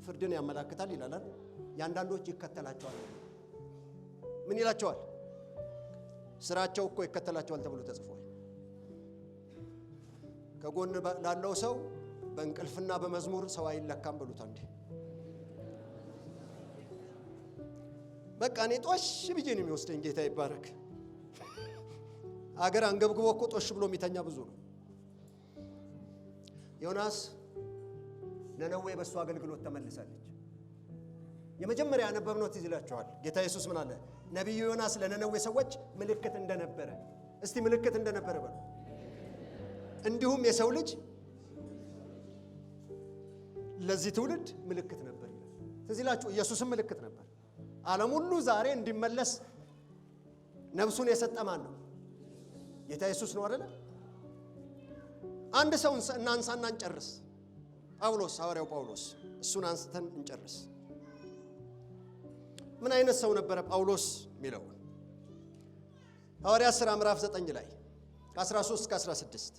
ፍርድን ያመላክታል ይላል። የአንዳንዶች ይከተላቸዋል። ምን ይላቸዋል? ስራቸው እኮ ይከተላቸዋል ተብሎ ተጽፏል። ከጎን ላለው ሰው በእንቅልፍና በመዝሙር ሰው አይለካም ብሉት አንዴ። በቃ እኔ ጦሽ ብዬ ነው የሚወስደኝ። ጌታ ይባረክ። አገር አንገብግቦ እኮ ጦሽ ብሎ የሚተኛ ብዙ ነው። ዮናስ ነነዌ በሱ አገልግሎት ተመልሳለች። የመጀመሪያ ያነበብነው ትዝ ይላችኋል። ጌታ ኢየሱስ ምን አለ? ነቢዩ ዮናስ ለነነዌ ሰዎች ምልክት እንደነበረ። እስቲ ምልክት እንደነበረ በሉ። እንዲሁም የሰው ልጅ ለዚህ ትውልድ ምልክት ነበር ይላል። ትዝ ይላችሁ ኢየሱስም ምልክት ነበር። ዓለም ሁሉ ዛሬ እንዲመለስ ነፍሱን የሰጠ ማን ነው? ጌታ ኢየሱስ ነው አይደል? አንድ ሰው እናንሳና እንጨርስ። ጳውሎስ፣ ሐዋርያው ጳውሎስ፣ እሱን አንስተን እንጨርስ። ምን አይነት ሰው ነበረ ጳውሎስ የሚለው? ሐዋርያት ሥራ ምዕራፍ 9 ላይ ከ13 እስከ 16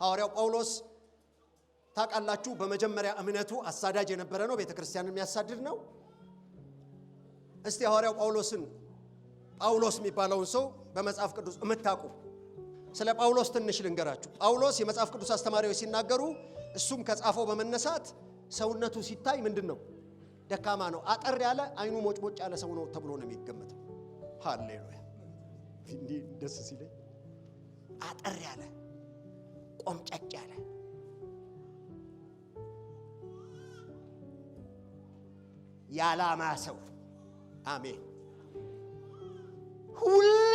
ሐዋርያው ጳውሎስ ታውቃላችሁ፣ በመጀመሪያ እምነቱ አሳዳጅ የነበረ ነው። ቤተ ክርስቲያንን የሚያሳድድ ነው። እስቲ ሐዋርያው ጳውሎስ የሚባለውን ሰው በመጽሐፍ ቅዱስ የምታውቁ ስለ ጳውሎስ ትንሽ ልንገራችሁ። ጳውሎስ የመጽሐፍ ቅዱስ አስተማሪዎች ሲናገሩ እሱም ከጻፈው በመነሳት ሰውነቱ ሲታይ ምንድን ነው? ደካማ ነው። አጠር ያለ አይኑ ሞጭሞጭ ያለ ሰው ነው ተብሎ ነው የሚገመተው። ሃሌሉያ! እንዲህ ደስ ሲለኝ አጠር ያለ ቆምጨጭ ያለ ያላማ ሰው። አሜን። ሁሌ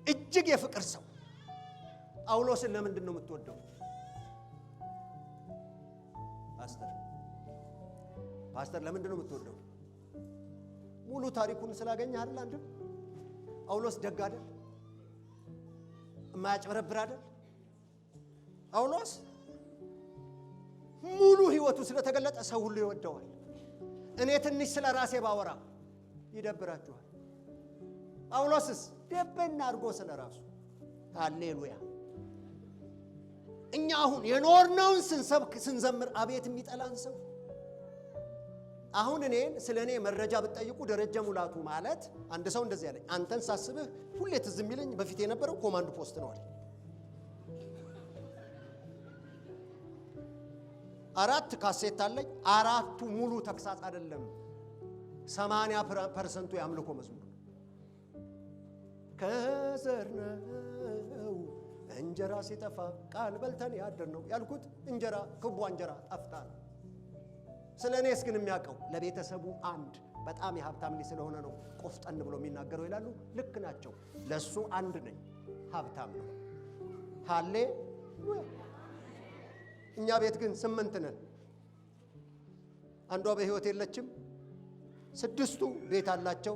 እጅግ የፍቅር ሰው። ጳውሎስን ለምንድን ነው የምትወደው? ፓስተር ለምንድን ነው የምትወደው? ሙሉ ታሪኩን ስላገኘህ አይደል? አንድም ጳውሎስ ደግ አይደል? የማያጭበረብር አይደል? ጳውሎስ ሙሉ ህይወቱ ስለተገለጠ ሰው ሁሉ ይወደዋል። እኔ ትንሽ ስለ ራሴ ባወራ ይደብራችኋል። ጳውሎስስ ደበና አድርጎ ስለ ራሱ። ሃሌሉያ! እኛ አሁን የኖርነውን ስንሰብክ ስንዘምር አቤት የሚጠላን ሰው። አሁን እኔን ስለኔ መረጃ ብትጠይቁ ደረጀ ሙላቱ ማለት አንድ ሰው እንደዚህ ያለኝ አንተን ሳስብህ ሁሌ ትዝ የሚለኝ በፊት የነበረው ኮማንድ ፖስት ነው አለ። 4 ካሴት አለኝ። 4ቱ ሙሉ ተክሳጽ አይደለም፣ 80% የአምልኮ መዝሙር ነው። ከዘርነው እንጀራ ሲጠፋ ቃል በልተን ያደር ነው ያልኩት እንጀራ ክቧ እንጀራ ጠፍታ ነው። ስለኔስ ግን የሚያውቀው ለቤተሰቡ አንድ በጣም የሀብታም ልጅ ስለሆነ ነው ቆፍጠን ብሎ የሚናገረው ይላሉ። ልክ ናቸው። ለሱ አንድ ነኝ፣ ሀብታም ነው። ሃሌ እኛ ቤት ግን 8 ነን። አንዷ በህይወት የለችም። 6ቱ ቤት አላቸው።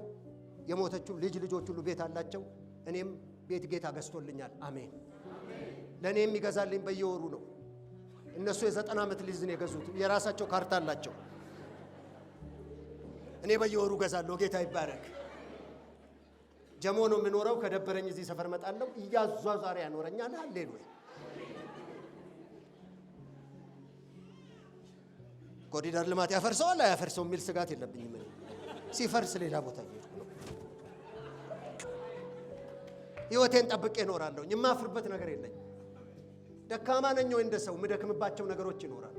የሞተችው ልጆች ሁሉ ቤት አላቸው። እኔም ቤት ጌታ ገዝቶልኛል። አሜን። ለኔ የሚገዛልኝ በየወሩ ነው። እነሱ የ90 ዓመት ልጅ ነው የገዙት። የራሳቸው ካርታ አላቸው። እኔ በየወሩ ገዛለሁ። ጌታ ይባረክ። ጀሞ ነው የምኖረው። ከደበረኝ እዚህ ሰፈር መጣለሁ። እያዟዟሪ ያኖረኛል። ሃሌሉያ። ኮሪደር ልማት ያፈርሰዋል አያፈርሰው የሚል ስጋት የለብኝም። ሲፈርስ ሌላ ቦታ እየሄድኩ ነው። ህይወቴን ጠብቄ እኖራለሁ። የማፍርበት ነገር የለኝም። ደካማ ነኝ ወይ እንደ ሰው ምደክምባቸው ነገሮች ይኖራሉ።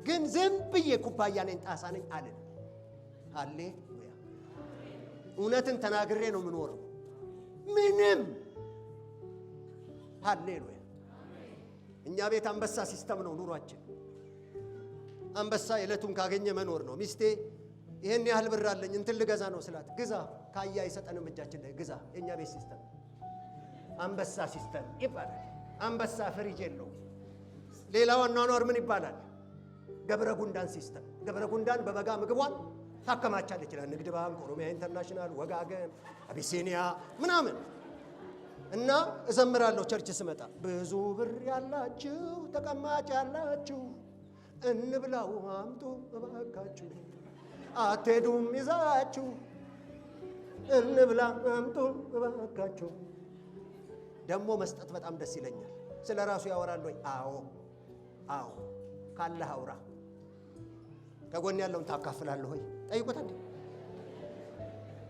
ግን ዝም ብዬ ኩባያ ነኝ ጣሳ ነኝ አለን። ሃሌሉያ። እውነትን ተናግሬ ነው የምኖረው። ምንም ሃሌሉያ። እኛ ቤት አንበሳ ሲስተም ነው ኑሯችን። አንበሳ የዕለቱን ካገኘ መኖር ነው። ሚስቴ ይሄን ያህል ብር አለኝ እንትን ልገዛ ነው ስላት ግዛ ካያ አይሰጠንም እጃችን ላይ ግዛ። የኛ ቤት ሲስተም አንበሳ ሲስተም ይባላል። አንበሳ ፍሪጅ የለው። ሌላው አኗኗር ምን ይባላል? ገብረ ጉንዳን ሲስተም። ገብረ ጉንዳን በበጋ ምግቧን ታከማቻለች ይችላል። ንግድ ባንክ፣ ኦሮሚያ ኢንተርናሽናል፣ ወጋገን፣ አቢሲኒያ ምናምን እና እዘምራለሁ ቸርች ስመጣ ብዙ ብር ያላችሁ ተቀማጭ ያላችሁ እንብላው አምጡ እባካችሁ አትሄዱም ይዛችሁ እንብላ አምጡ እባካችሁ። ደግሞ መስጠት በጣም ደስ ይለኛል። ስለ ራሱ ያወራል ወይ? አዎ ካለህ አውራ። ከጎን ያለውን ታካፍላለህ ወይ? ጠይቁት። እንዴ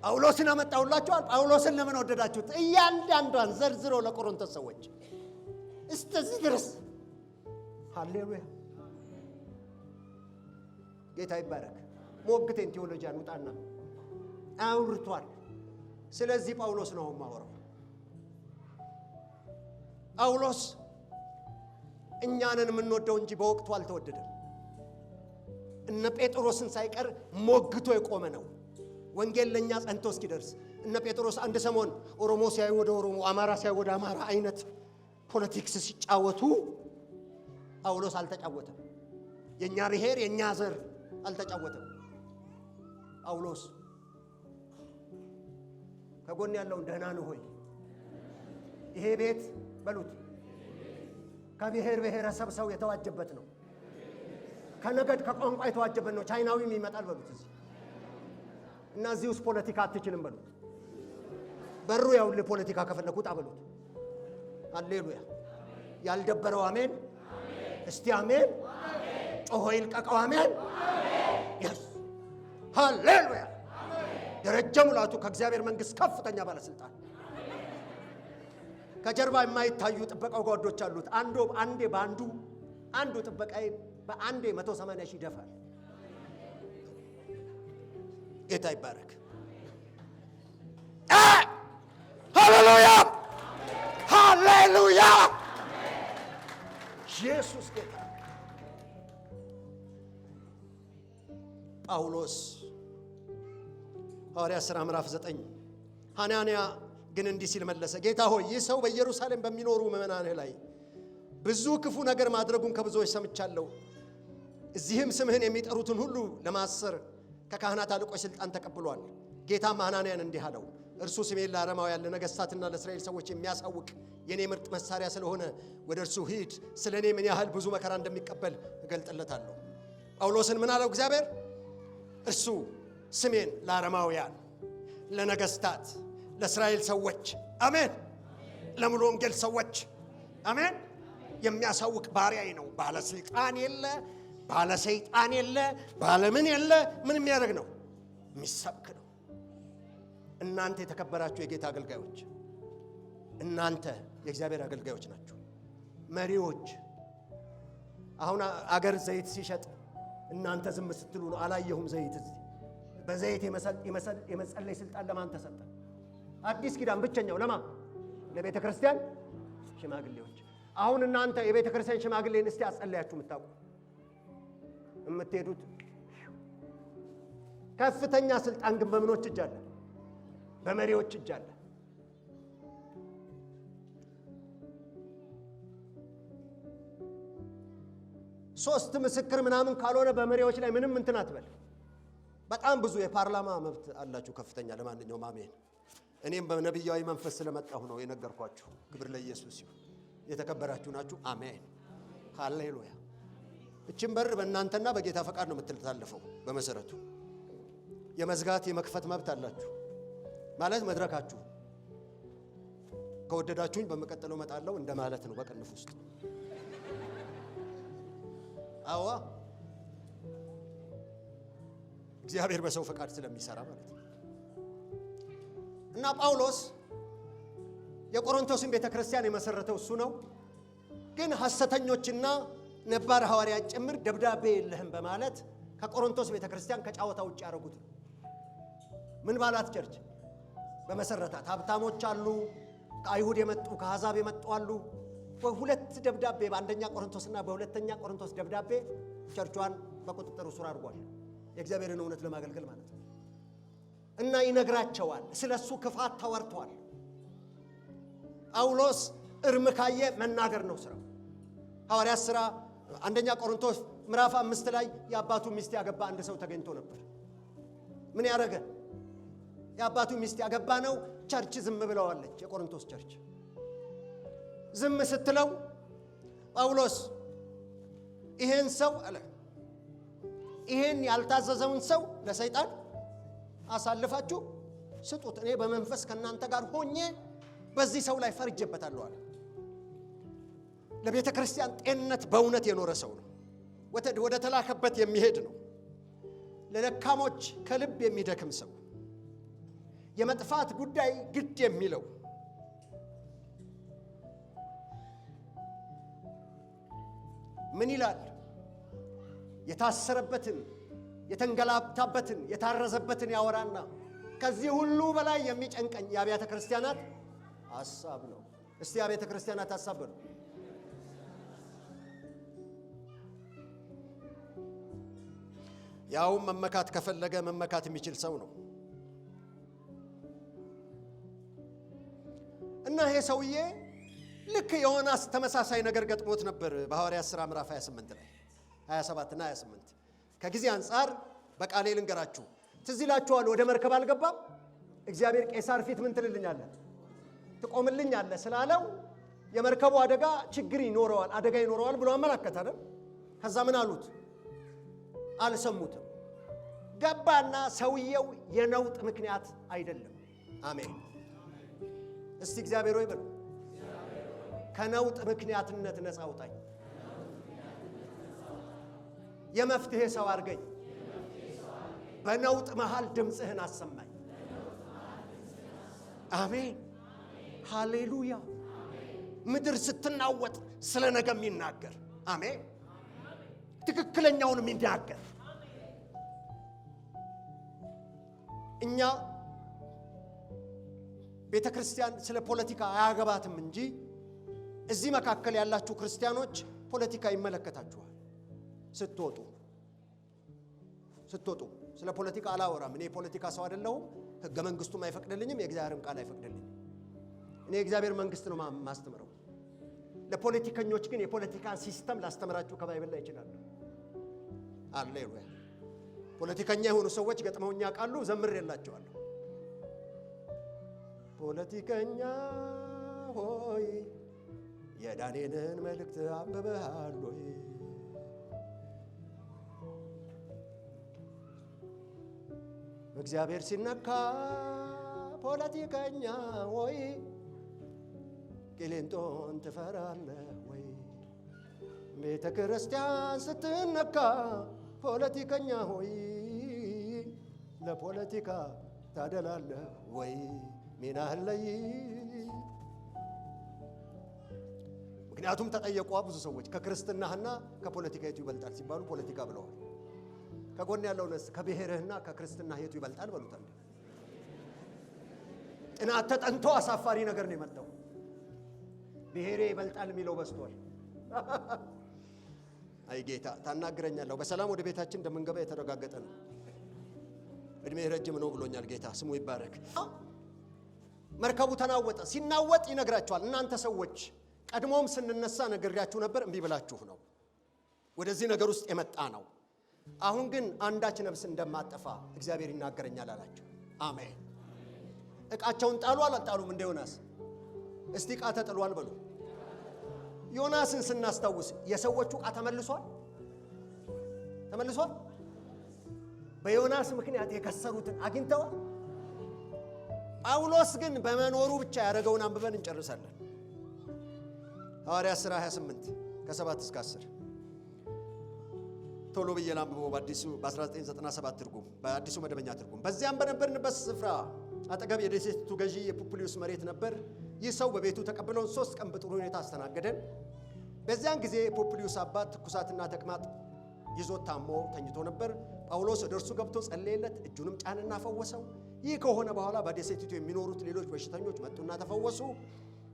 ጳውሎስን አመጣሁላችኋል። ጳውሎስን ለምን ወደዳችሁት? እያንዳንዷን ዘርዝሮ ለቆሮንቶስ ሰዎች እስከዚህ ድረስ። ሃሌሉያ። ጌታ ይባረክ። ሞግቴን ቴዎሎጂያን ውጣና አውርቷል። ስለዚህ ጳውሎስ ነው ማወራው። ጳውሎስ እኛንን የምንወደው እንጂ በወቅቱ አልተወደደም። እነ ጴጥሮስን ሳይቀር ሞግቶ የቆመ ነው። ወንጌል ለኛ ጸንቶ እስኪደርስ እነ ጴጥሮስ አንድ ሰሞን ኦሮሞ ሲያዩ ወደ ኦሮሞ፣ አማራ ሲያዩ ወደ አማራ አይነት ፖለቲክስ ሲጫወቱ ጳውሎስ አልተጫወተም። የኛ ብሔር የኛ ዘር አልተጫወተም። ጳውሎስ ከጎን ያለውን ደህና ነው ሆይ ይሄ ቤት በሉት ከብሔር ብሔረሰብ ሰው የተዋጀበት ነው። ከነገድ ከቋንቋ የተዋጀበት ነው። ቻይናዊም ይመጣል በሉት እዚህ እና እዚህ ውስጥ ፖለቲካ አትችልም በሉት። በሩ ያውልህ ፖለቲካ ከፈለኩ ውጣ በሉት። ሃሌሉያ። ያልደበረው አሜን። እስቲ አሜን። ጮሆ ይልቀቀው አሜን። የስ ሃሌሉያ። ደረጀ ሙላቱ ከእግዚአብሔር መንግሥት ከፍተኛ ባለስልጣን ከጀርባ የማይታዩ ጥበቃው ጓዶች አሉት። አንዱ ጥበቃዬ በአንዴ 180 ሺህ ይደፋል። ጌታ ይባረክ። ሃሌሉያ ሃሌሉያ። ኢየሱስ ጌታ። ጳውሎስ ሐዋርያት ሥራ ምዕራፍ 9 ሐናንያ ግን እንዲህ ሲል መለሰ፣ ጌታ ሆይ ይህ ሰው በኢየሩሳሌም በሚኖሩ ምዕመናንህ ላይ ብዙ ክፉ ነገር ማድረጉን ከብዙዎች ሰምቻለሁ። እዚህም ስምህን የሚጠሩትን ሁሉ ለማሰር ከካህናት አለቆች ሥልጣን ተቀብሏል። ጌታም ሐናንያን እንዲህ አለው፣ እርሱ ስሜን ለአረማውያን ለነገሥታትና ለእስራኤል ሰዎች የሚያሳውቅ የኔ ምርጥ መሳሪያ ስለሆነ ወደ እርሱ ሂድ፣ ስለ እኔ ምን ያህል ብዙ መከራ እንደሚቀበል እገልጥለታለሁ። ጳውሎስን ምን አለው እግዚአብሔር? እርሱ ስሜን ለአረማውያን ለነገሥታት ለእስራኤል ሰዎች አሜን፣ ለሙሉ ወንጌል ሰዎች አሜን፣ የሚያሳውቅ ባሪያዬ ነው። ባለስልጣን የለ፣ ባለሰይጣን የለ፣ ባለምን የለ። ምን የሚያደርግ ነው? የሚሰብክ ነው። እናንተ የተከበራችሁ የጌታ አገልጋዮች፣ እናንተ የእግዚአብሔር አገልጋዮች ናችሁ። መሪዎች አሁን አገር ዘይት ሲሸጥ እናንተ ዝም ስትሉ ነው። አላየሁም ዘይት እዚህ በዘይት የመጸለይ ስልጣን ለማን ተሰጠ? አዲስ ኪዳን ብቸኛው ለማን? ለቤተ ክርስቲያን ሽማግሌዎች። አሁን እናንተ የቤተ ክርስቲያን ሽማግሌን እስቲ አጸለያችሁ የምታውቁ የምትሄዱት ከፍተኛ ስልጣን ግን በምኖች እጅ አለ? በመሪዎች እጅ አለ። ሶስት ምስክር ምናምን ካልሆነ በመሪዎች ላይ ምንም እንትን አትበል። በጣም ብዙ የፓርላማ መብት አላችሁ ከፍተኛ። ለማንኛውም አሜን። እኔም በነቢያዊ መንፈስ ስለመጣሁ ነው የነገርኳችሁ። ክብር ለኢየሱስ ይሁን። የተከበራችሁ ናችሁ። አሜን ሃሌሉያ። እቺን በር በእናንተና በጌታ ፈቃድ ነው የምትታለፈው። በመሰረቱ የመዝጋት የመክፈት መብት አላችሁ ማለት መድረካችሁ። ከወደዳችሁኝ በመቀጠለው መጣለው እንደማለት ነው በቅንፍ ውስጥ። አዋ እግዚአብሔር በሰው ፈቃድ ስለሚሰራ ማለት ነው። እና ጳውሎስ የቆሮንቶስን ቤተክርስቲያን የመሰረተው እሱ ነው። ግን ሐሰተኞችና ነባር ሐዋርያት ጭምር ደብዳቤ የለህም በማለት ከቆሮንቶስ ቤተክርስቲያን ከጫወታ ውጭ ያደረጉት ነው። ምን ባላት ቸርች በመሰረታት ሀብታሞች አሉ፣ ከአይሁድ የመጡ ከአሕዛብ የመጡ አሉ። በሁለት ደብዳቤ በአንደኛ ቆሮንቶስና በሁለተኛ ቆሮንቶስ ደብዳቤ ቸርቿን በቁጥጥር ስር አድርጓል። የእግዚአብሔርን እውነት ለማገልገል ማለት ነው። እና ይነግራቸዋል። ስለሱ ክፋት ተወርቷል። ጳውሎስ እርም ካየ መናገር ነው ስራው። ሐዋርያት ሥራ አንደኛ ቆሮንቶስ ምዕራፍ 5 ላይ የአባቱ ሚስት ያገባ አንድ ሰው ተገኝቶ ነበር። ምን ያደረገ? የአባቱ ሚስት ያገባ ነው። ቸርች ዝም ብለዋለች። የቆሮንቶስ ቸርች ዝም ስትለው ጳውሎስ ይሄን ሰው አለ፣ ይሄን ያልታዘዘውን ሰው ለሰይጣን አሳልፋችሁ ስጡት። እኔ በመንፈስ ከናንተ ጋር ሆኜ በዚህ ሰው ላይ ፈርጄበታለሁ አለ። ለቤተ ክርስቲያን ጤንነት በእውነት የኖረ ሰው ነው። ወደ ተላከበት የሚሄድ ነው። ለደካሞች ከልብ የሚደክም ሰው፣ የመጥፋት ጉዳይ ግድ የሚለው ምን ይላል? የታሰረበትን፣ የተንገላታበትን፣ የታረዘበትን ያወራና ከዚህ ሁሉ በላይ የሚጨንቀኝ የአብያተ ክርስቲያናት ሐሳብ ነው። እስቲ የአብያተ ክርስቲያናት ሐሳብ ነው። ያውም መመካት ከፈለገ መመካት የሚችል ሰው ነው። እና ይሄ ሰውዬ ልክ ዮናስ ተመሳሳይ ነገር ገጥሞት ነበር በሐዋርያት ሥራ ምዕራፍ 28 ላይ 27 እና 28። ከጊዜ አንጻር በቃሌ ልንገራችሁ። ትዝ ይላችኋል፣ ወደ መርከብ አልገባም። እግዚአብሔር ቄሳር ፊት ምን ትልልኛለህ ትቆምልኛለህ ስላለው የመርከቡ አደጋ ችግር ይኖረዋል፣ አደጋ ይኖረዋል ብሎ አመላከተ አይደል? ከዛ ምን አሉት? አልሰሙትም። ገባና ሰውየው የነውጥ ምክንያት አይደለም። አሜን። እስቲ እግዚአብሔር ሆይ በሉ፣ ከነውጥ ምክንያትነት ነፃ አውጣኝ፣ የመፍትሄ ሰው አድርገኝ፣ በነውጥ መሃል ድምፅህን አሰማኝ። አሜን ሃሌሉያ። ምድር ስትናወጥ ስለ ነገ የሚናገር አሜን፣ ትክክለኛውን የሚናገር እኛ ቤተ ክርስቲያን ስለ ፖለቲካ አያገባትም እንጂ እዚህ መካከል ያላችሁ ክርስቲያኖች ፖለቲካ ይመለከታችኋል። ስትወጡ ስለ ፖለቲካ አላወራም። እኔ የፖለቲካ ሰው አይደለሁም። ሕገ መንግስቱም አይፈቅድልኝም። የእግዚአብሔርም ቃል አይፈቅድልኝም። እኔ የእግዚአብሔር መንግስት ነው ማስተምረው። ለፖለቲከኞች ግን የፖለቲካ ሲስተም ላስተምራችሁ ከባይብል ላይ ይችላል። ሃሌሉያ። ፖለቲከኛ የሆኑ ሰዎች ገጥመውኛ ቃሉ ዘምሬላቸዋለሁ። ፖለቲከኛ ሆይ የዳንኤልን መልእክት አንብበሃል ወይ? በእግዚአብሔር ሲነካ ፖለቲከኛ ሆይ ቂሊንጦን ትፈራለህ ወይ? ቤተ ክርስቲያን ስትነካ ፖለቲከኛ ሆይ ለፖለቲካ ታደላለህ ወይ ሚናህን ለይ። ምክንያቱም ተጠየቁ ብዙ ሰዎች ከክርስትናህና ከፖለቲካ የቱ ይበልጣል ሲባሉ ፖለቲካ ብለዋል። ከጎን ያለውንስ ከብሔርህና ከክርስትናህ የቱ ይበልጣል በሉታል። ጥናት ተጠንቶ አሳፋሪ ነገር ነው የመጣው። ብሔሬ ይበልጣል የሚለው በስቷል። አይ ጌታ ታናግረኛለሁ። በሰላም ወደ ቤታችን እንደምንገባ የተረጋገጠ ነው። እድሜ ረጅም ነው ብሎኛል ጌታ ስሙ ይባረክ። መርከቡ ተናወጠ። ሲናወጥ ይነግራቸዋል። እናንተ ሰዎች ቀድሞም ስንነሳ ነግሬያችሁ ነበር፣ እምቢ ብላችሁ ነው ወደዚህ ነገር ውስጥ የመጣ ነው። አሁን ግን አንዳች ነፍስ እንደማጠፋ እግዚአብሔር ይናገረኛል አላቸው። አሜን። ዕቃቸውን ጣሉ አላጣሉም? እንደ ዮናስ እስቲ ዕቃ ተጥሏል በሉ። ዮናስን ስናስታውስ የሰዎቹ ዕቃ ተመልሷል። በዮናስ ምክንያት የከሰሩትን አግኝተዋል። ጳውሎስ ግን በመኖሩ ብቻ ያደረገውን አንብበን እንጨርሳለን። ሐዋርያት ሥራ 28 ከ7 እስከ 10 ቶሎ ብዬ ላንብበው። በ1997 ትርጉም፣ በአዲሱ መደበኛ ትርጉም። በዚያም በነበርንበት ስፍራ አጠገብ የደሴቲቱ ገዢ የፑፕሊዩስ መሬት ነበር። ይህ ሰው በቤቱ ተቀብለውን 3 ቀን በጥሩ ሁኔታ አስተናገደን። በዚያን ጊዜ የፑፕሊዩስ አባት ትኩሳትና ተቅማጥ ይዞት ታሞ ተኝቶ ነበር። ጳውሎስ ወደ እርሱ ገብቶ ጸለየለት፣ እጁንም ጫንና ፈወሰው። ይህ ከሆነ በኋላ በደሴቲቱ የሚኖሩት ሌሎች በሽተኞች መጡና ተፈወሱ።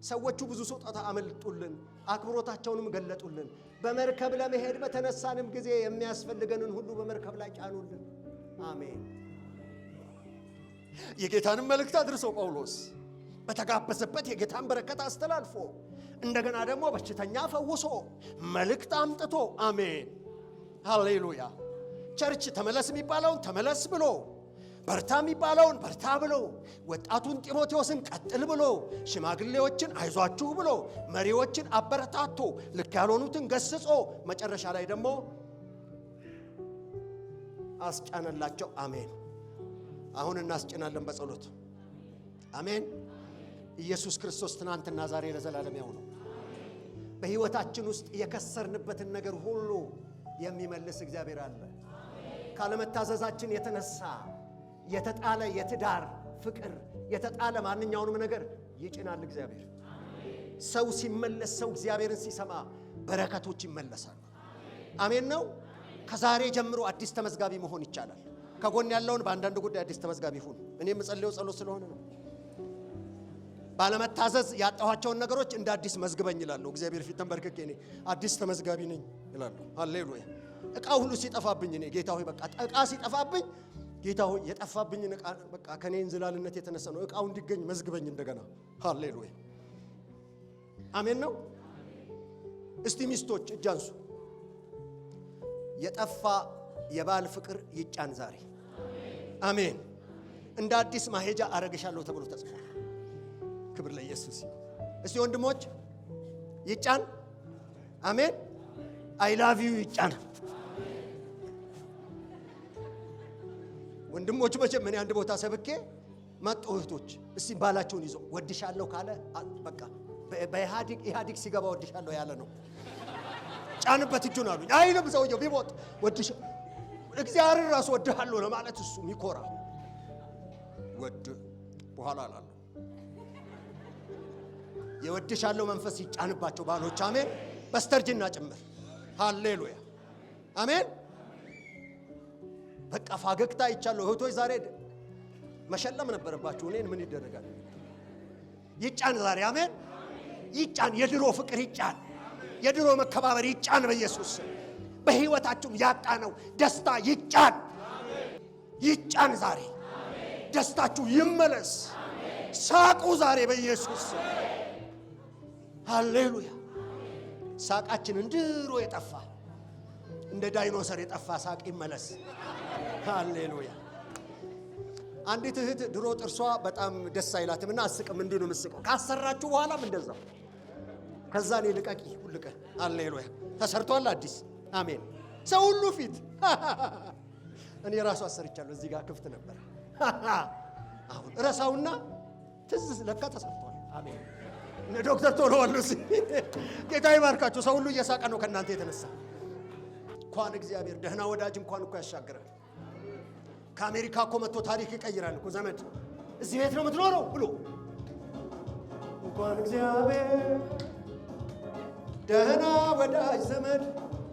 ሰዎቹ ብዙ ስጦታ አመልጡልን፣ አክብሮታቸውንም ገለጡልን። በመርከብ ለመሄድ በተነሳንም ጊዜ የሚያስፈልገንን ሁሉ በመርከብ ላይ ጫኑልን። አሜን። የጌታንም መልእክት አድርሶ ጳውሎስ በተጋበዘበት የጌታን በረከት አስተላልፎ እንደገና ደግሞ በሽተኛ ፈውሶ መልእክት አምጥቶ አሜን ሃሌሉያ። ቸርች ተመለስ የሚባለውን ተመለስ ብሎ፣ በርታ የሚባለውን በርታ ብሎ፣ ወጣቱን ጢሞቴዎስን ቀጥል ብሎ፣ ሽማግሌዎችን አይዟችሁ ብሎ፣ መሪዎችን አበረታቶ፣ ልክ ያልሆኑትን ገስጾ መጨረሻ ላይ ደግሞ አስጫነላቸው። አሜን። አሁን እናስጭናለን በጸሎት አሜን። ኢየሱስ ክርስቶስ ትናንትና ዛሬ ለዘላለም ያው ነው። በሕይወታችን ውስጥ የከሰርንበትን ነገር ሁሉ የሚመልስ እግዚአብሔር አለ። ካለመታዘዛችን የተነሳ የተጣለ የትዳር ፍቅር፣ የተጣለ ማንኛውንም ነገር ይጭናል እግዚአብሔር። ሰው ሲመለስ፣ ሰው እግዚአብሔርን ሲሰማ በረከቶች ይመለሳሉ። አሜን ነው። ከዛሬ ጀምሮ አዲስ ተመዝጋቢ መሆን ይቻላል። ከጎን ያለውን በአንዳንድ ጉዳይ አዲስ ተመዝጋቢ ሁን። እኔ የምጸልየው ጸሎት ስለሆነ ነው። ባለመታዘዝ ያጣኋቸውን ነገሮች እንደ አዲስ መዝግበኝ ይላለሁ። እግዚአብሔር ፊት ተንበርክኬ እኔ አዲስ ተመዝጋቢ ነኝ ይላለሁ። ሃሌሉያ። ዕቃ ሁሉ ሲጠፋብኝ እኔ ጌታ ሆይ በቃ ዕቃ ሲጠፋብኝ ጌታ ሆይ የጠፋብኝን ዕቃ በቃ ከኔ እንዝላልነት የተነሳ ነው፣ ዕቃው እንዲገኝ መዝግበኝ እንደገና። ሃሌሉያ አሜን ነው። እስቲ ሚስቶች እጅ አንሱ። የጠፋ የባል ፍቅር ይጫን ዛሬ አሜን። እንደ አዲስ ማሄጃ አረግሻለሁ ተብሎ ተጽፏል። ክብር ለኢየሱስ ይሁን። እስቲ ወንድሞች ይጫን አሜን። አይ ላቭ ዩ ይጫን ወንድሞች። መቼም እኔ አንድ ቦታ ሰብኬ መጡ እህቶች። እስቲ ባላቸውን ይዞ ወድሻለሁ ካለ በቃ በኢህአዲግ ሲገባ ወድሻለሁ ያለ ነው። ጫንበት እጁን አሉኝ። አይልም ሰውየው ቢሞት ወድሽ እግዚአብሔር ራሱ ወድሃለሁ ለማለት እሱ ሚኮራ ወድ በኋላ አላለ። የወድሻለሁ መንፈስ ይጫንባቸው ባሎች አሜን። በስተርጅና ጭምር ሃሌሉያ አሜን። በቃ ፈገግታ ይቻለው እህቶች ዛሬ መሸለም ነበረባችሁ። እኔን ምን ይደረጋል? ይጫን ዛሬ አሜን። ይጫን የድሮ ፍቅር ይጫን፣ የድሮ መከባበር ይጫን በኢየሱስ። በህይወታችሁም ያጣነው ደስታ ይጫን፣ ይጫን ዛሬ። ደስታችሁ ይመለስ። ሳቁ ዛሬ በኢየሱስ ሃሌሉያ። ሳቃችን እንድሮ የጠፋ እንደ ዳይኖሰር የጠፋ ሳቅ ይመለስ። ሃሌሉያ። አንዲት እህት ድሮ ጥርሷ በጣም ደስ አይላትምና አስቅም እንዲሁ ነው የምትስቀው። ካሰራችሁ በኋላም እንደዛው። ከዛ እኔ ልቀቂ ሁልቀ ሃሌሉያ ተሰርቷል አዲስ አሜን። ሰው ሁሉ ፊት እኔ ራሱ አሰርቻለሁ። እዚህ ጋር ክፍት ነበር። አሁን ረሳውና ትዝ ለካ ተሰርቷል። አሜን ዶክተር ቶሎ ወሉስ ጌታ ይባርካችሁ። ሰው ሁሉ እየሳቀ ነው ከእናንተ የተነሳ። እንኳን እግዚአብሔር ደህና ወዳጅ እንኳን እኮ ያሻግራል። ከአሜሪካ እኮ መጥቶ ታሪክ ይቀይራል እኮ ዘመድ እዚህ ቤት ነው የምትኖረው ብሎ እንኳን እግዚአብሔር ደህና ወዳጅ ዘመድ